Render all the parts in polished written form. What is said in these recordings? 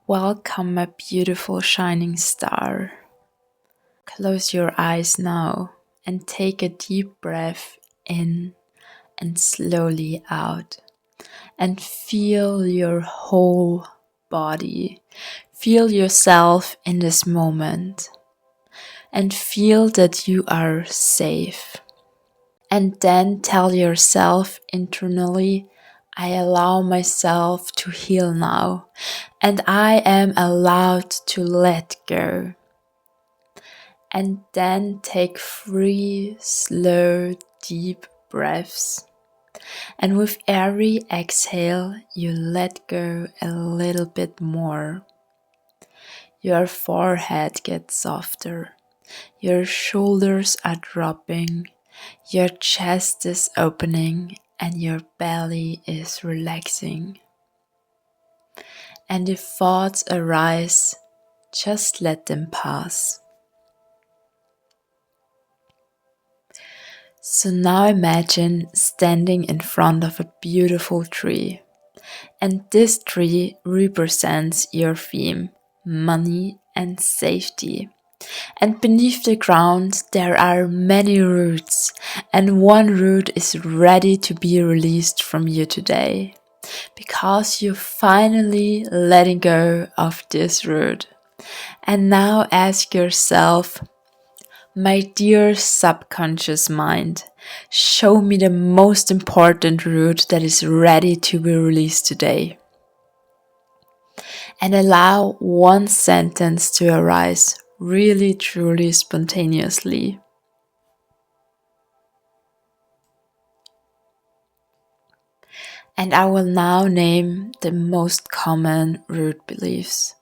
Welcome, my beautiful shining star. Close your eyes now and take a deep breath in and slowly out. And feel your whole body. Feel yourself in this moment. And feel that you are safe. And then tell yourself internally, I allow myself to heal now, and I am allowed to let go. And then take 3 slow, deep breaths. And with every exhale, you let go a little bit more. Your forehead gets softer. Your shoulders are dropping. Your chest is opening and your belly is relaxing. And if thoughts arise, just let them pass. So now imagine standing in front of a beautiful tree. And this tree represents your theme, money and safety. And beneath the ground there are many roots, and one root is ready to be released from you today, because you're finally letting go of this root. And now ask yourself, my dear subconscious mind, show me the most important root that is ready to be released today. And allow one sentence to arise really, truly spontaneously. And I will now name the most common root beliefs.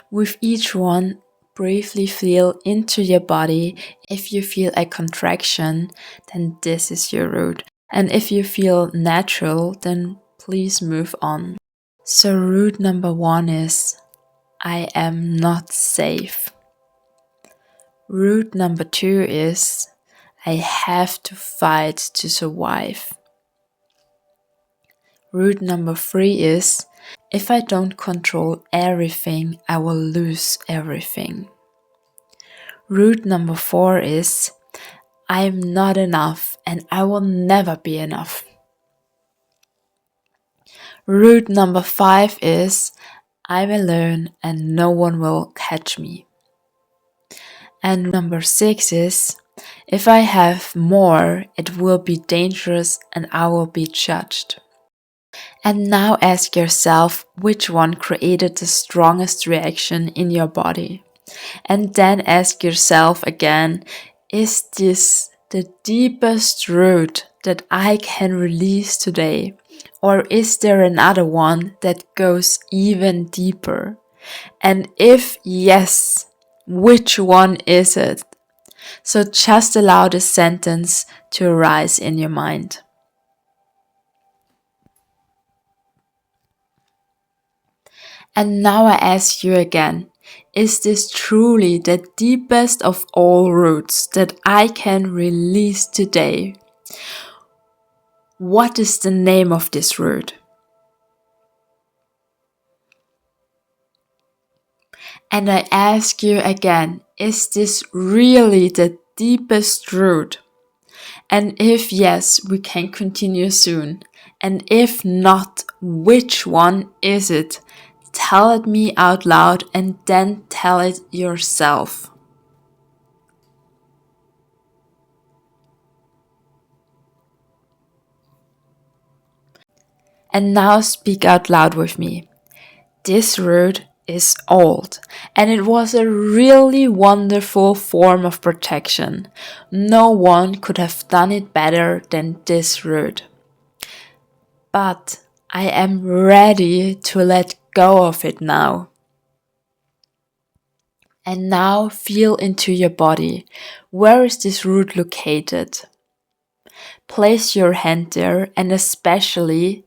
With each one, briefly feel into your body. If you feel a contraction, then this is your root. And if you feel natural, then please move on. So root number 1 is, I am not safe. Root number 2 is, I have to fight to survive. Root number 3 is, if I don't control everything, I will lose everything. Root number 4 is, I am not enough and I will never be enough. Root number 5 is, I'm alone and no one will catch me. And number 6 is, if I have more, it will be dangerous and I will be judged. And now ask yourself which one created the strongest reaction in your body. And then ask yourself again, is this the deepest root that I can release today? Or is there another one that goes even deeper? And if yes, which one is it? So just allow the sentence to arise in your mind. And now I ask you again, is this truly the deepest of all roots that I can release today? What is the name of this root? And I ask you again, is this really the deepest root? And if yes, we can continue soon. And if not, which one is it? Tell it me out loud and then tell it yourself. And now speak out loud with me. This root is old, and it was a really wonderful form of protection. No one could have done it better than this root. But I am ready to let go of it now. And now feel into your body. Where is this root located? Place your hand there and especially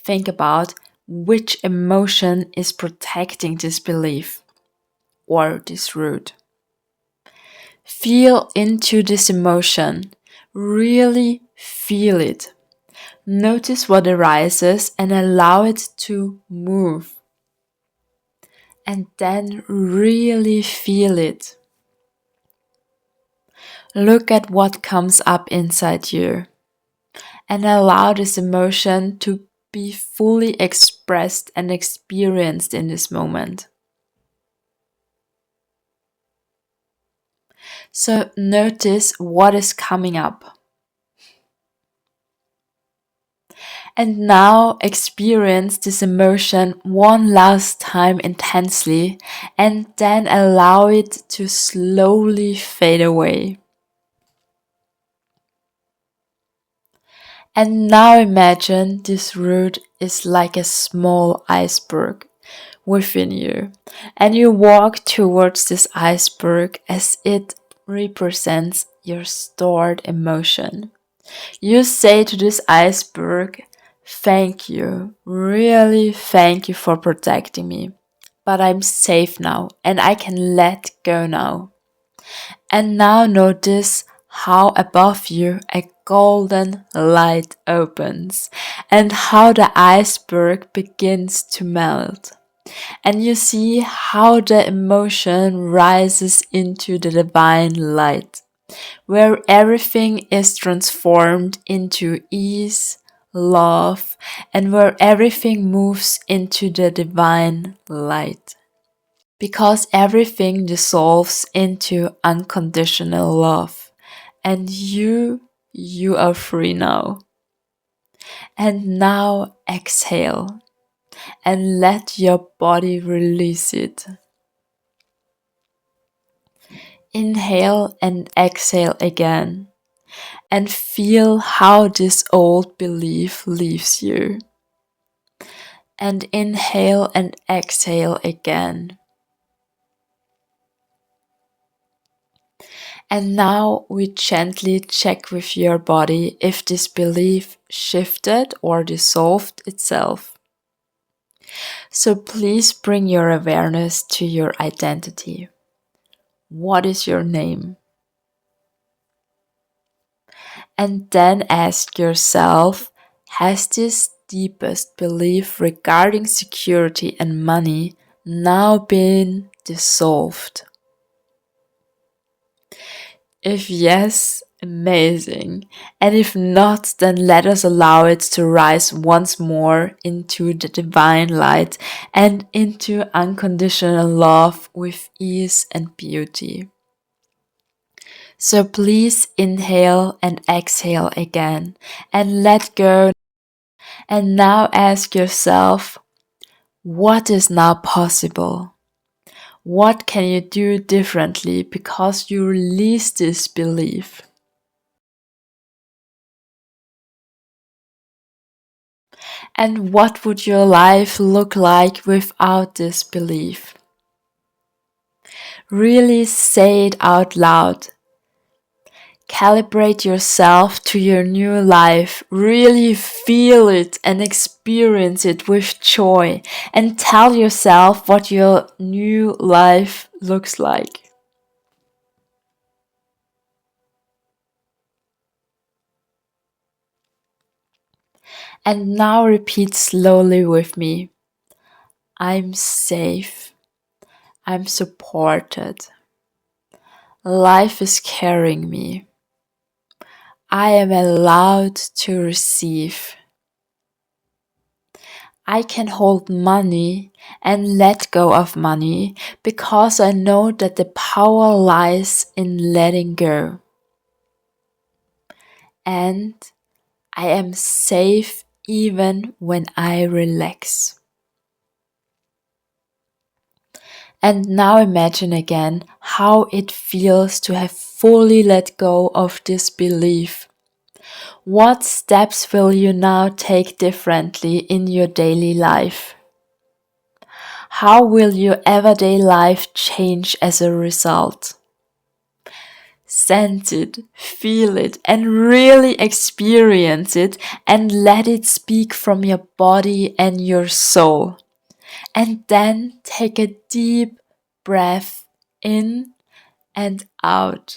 think about which emotion is protecting this belief or this root. Feel into this emotion. Really feel it. Notice what arises and allow it to move. And then really feel it. Look at what comes up inside you and allow this emotion to be fully expressed and experienced in this moment. So notice what is coming up. And now experience this emotion one last time intensely and then allow it to slowly fade away. And now imagine this root is like a small iceberg within you, and you walk towards this iceberg as it represents your stored emotion. You say to this iceberg, "Thank you, really thank you for protecting me, but I'm safe now and I can let go now." And now notice how above you a golden light opens and how the iceberg begins to melt. And you see how the emotion rises into the divine light, where everything is transformed into ease, love, and where everything moves into the divine light. Because everything dissolves into unconditional love, and you are free now. And now exhale and let your body release it. Inhale and exhale again, and feel how this old belief leaves you. And inhale and exhale again. And now we gently check with your body if this belief shifted or dissolved itself. So please bring your awareness to your identity. What is your name? And then ask yourself, has this deepest belief regarding security and money now been dissolved? If yes, amazing. And if not, then let us allow it to rise once more into the divine light and into unconditional love with ease and beauty. So please inhale and exhale again and let go. And now ask yourself, what is now possible? What can you do differently because you release this belief? And what would your life look like without this belief? Really say it out loud. Calibrate yourself to your new life. Really feel it and experience it with joy. And tell yourself what your new life looks like. And now repeat slowly with me. I'm safe. I'm supported. Life is carrying me. I am allowed to receive. I can hold money and let go of money because I know that the power lies in letting go. And I am safe even when I relax. And now imagine again how it feels to have fully let go of this belief. What steps will you now take differently in your daily life? How will your everyday life change as a result? Sense it, feel it, and really experience it, and let it speak from your body and your soul. And then take a deep breath in and out.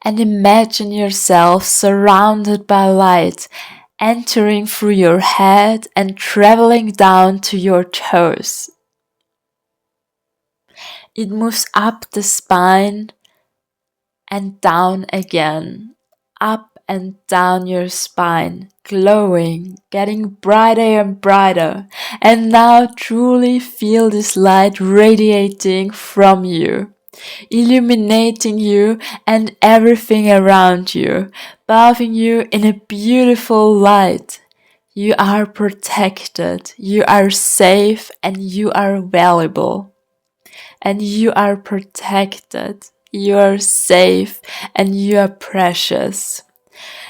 And imagine yourself surrounded by light entering through your head and traveling down to your toes. It moves up the spine and down again, up and down your spine, glowing, getting brighter and brighter. And now truly feel this light radiating from you, illuminating you and everything around you, bathing you in a beautiful light. You are protected, you are safe, and you are valuable. And you are protected, you are safe, and you are precious.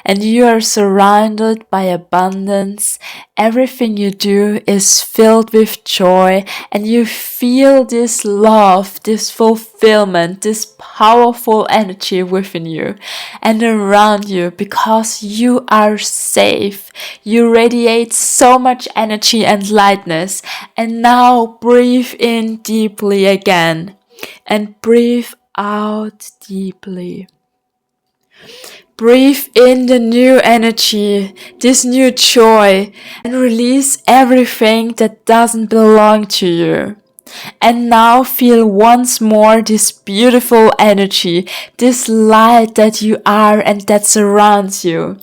And you are surrounded by abundance. Everything you do is filled with joy, and you feel this love, this fulfillment, this powerful energy within you and around you because you are safe. You radiate so much energy and lightness. And now breathe in deeply again and breathe out deeply. Breathe in the new energy, this new joy, and release everything that doesn't belong to you. And now feel once more this beautiful energy, this light that you are and that surrounds you.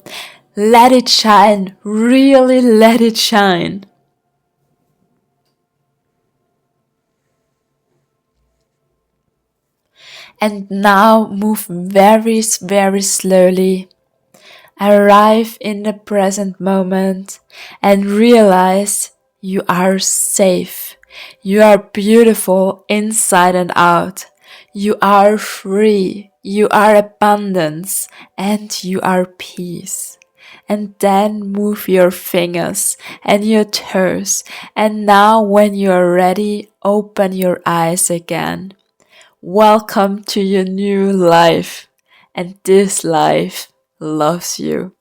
Let it shine, really let it shine. And now move very, very slowly. Arrive in the present moment and realize you are safe. You are beautiful inside and out. You are free. You are abundance and you are peace. And then move your fingers and your toes. And now when you are ready, open your eyes again. Welcome to your new life. And this life loves you.